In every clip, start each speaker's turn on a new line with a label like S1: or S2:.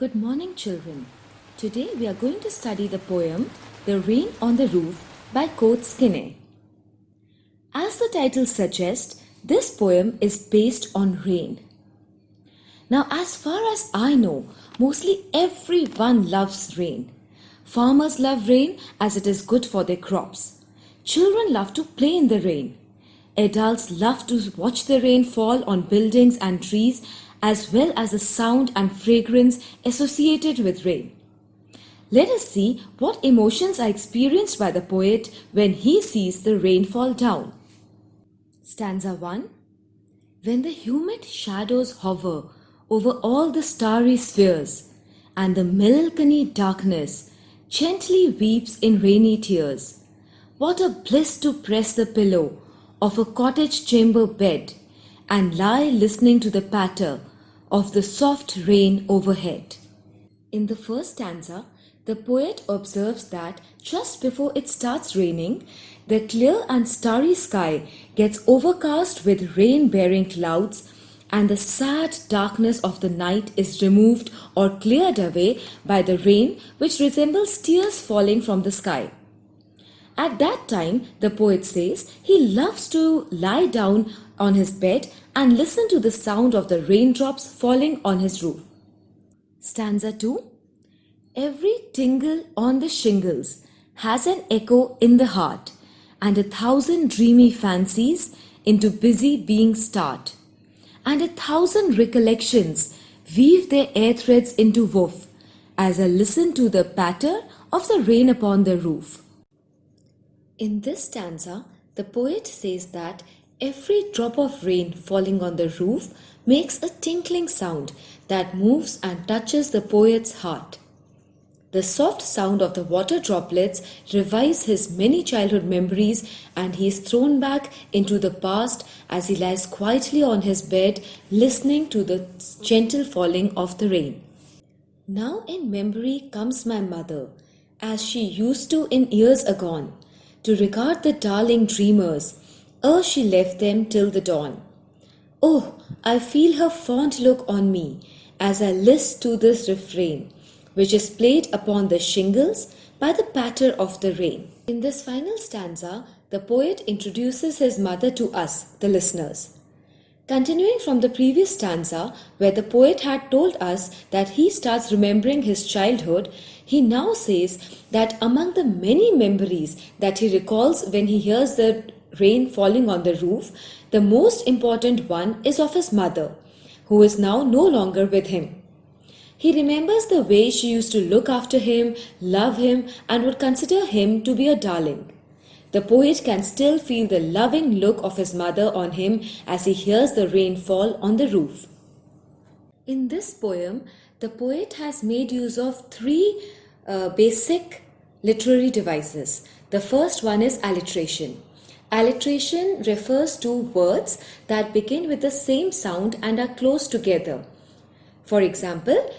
S1: Good morning, children. Today we are going to study the poem The Rain on the Roof by Coates Kinney. As the title suggests, this poem is based on rain. Now, as far as I know, mostly everyone loves rain. Farmers love rain as it is good for their crops. Children love to play in the rain. Adults love to watch the rain fall on buildings and trees, as well as the sound and fragrance associated with rain. Let us see what emotions are experienced by the poet when he sees the rain fall down. Stanza 1. When the humid shadows hover over all the starry spheres, and the melancholy darkness gently weeps in rainy tears, what a bliss to press the pillow of a cottage chamber bed and lie listening to the patter of the soft rain overhead. In the first stanza, the poet observes that just before it starts raining, the clear and starry sky gets overcast with rain-bearing clouds, and the sad darkness of the night is removed or cleared away by the rain, which resembles tears falling from the sky. At that time, the poet says he loves to lie down on his bed and listen to the sound of the raindrops falling on his roof. Stanza 2. Every tingle on the shingles has an echo in the heart, and 1,000 dreamy fancies into busy being start, and 1,000 recollections weave their air threads into woof, as I listen to the patter of the rain upon the roof. In this stanza, the poet says that every drop of rain falling on the roof makes a tinkling sound that moves and touches the poet's heart. The soft sound of the water droplets revives his many childhood memories, and he is thrown back into the past as he lies quietly on his bed listening to the gentle falling of the rain. Now in memory comes my mother, as she used to in years agone, to regard the darling dreamers, ere she left them till the dawn. Oh, I feel her fond look on me, as I list to this refrain, which is played upon the shingles by the patter of the rain. In this final stanza, the poet introduces his mother to us, the listeners. Continuing from the previous stanza, where the poet had told us that he starts remembering his childhood, he now says that among the many memories that he recalls when he hears the rain falling on the roof, the most important one is of his mother, who is now no longer with him. He remembers the way she used to look after him, love him, and would consider him to be a darling. The poet can still feel the loving look of his mother on him as he hears the rain fall on the roof. In this poem, the poet has made use of three basic literary devices. The first one is alliteration. Alliteration refers to words that begin with the same sound and are close together. For example,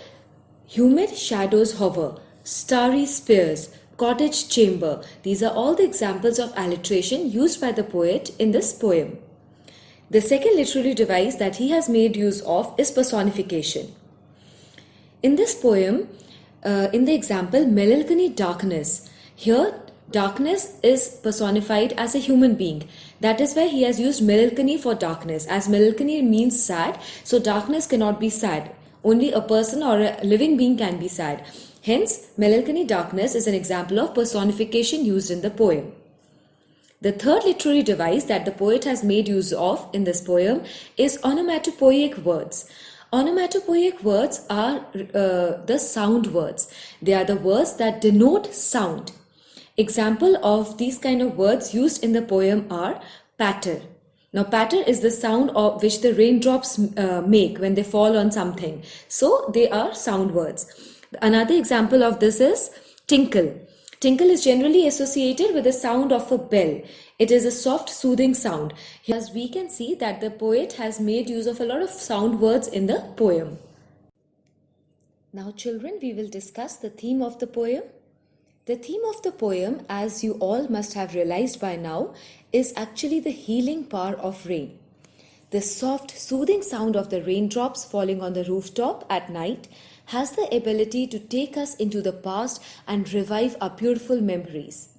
S1: humid shadows hover, starry spheres, cottage chamber. These are all the examples of alliteration used by the poet in this poem. The second literary device that he has made use of is personification. In this poem, in the example melancholy darkness, here darkness is personified as a human being. That is why he has used melancholy for darkness, as melancholy means sad, so darkness cannot be sad. Only a person or a living being can be sad. Hence, melancholy darkness is an example of personification used in the poem. The third literary device that the poet has made use of in this poem is onomatopoeic words. Onomatopoeic words are the sound words. They are the words that denote sound. Example of these kind of words used in the poem are patter. Now, patter is the sound of which the raindrops make when they fall on something. So, they are sound words. Another example of this is tinkle. Tinkle is generally associated with the sound of a bell. It is a soft, soothing sound. As we can see that the poet has made use of a lot of sound words in the poem. Now, children, we will discuss the theme of the poem. The theme of the poem, as you all must have realized by now, is actually the healing power of rain. The soft, soothing sound of the raindrops falling on the rooftop at night has the ability to take us into the past and revive our beautiful memories.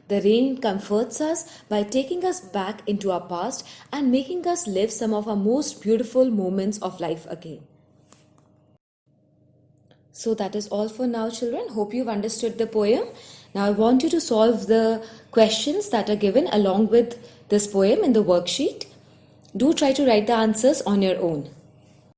S1: The rain comforts us by taking us back into our past and making us live some of our most beautiful moments of life again. So that is all for now, children. Hope you've understood the poem. Now I want you to solve the questions that are given along with this poem in the worksheet. Do try to write the answers on your own.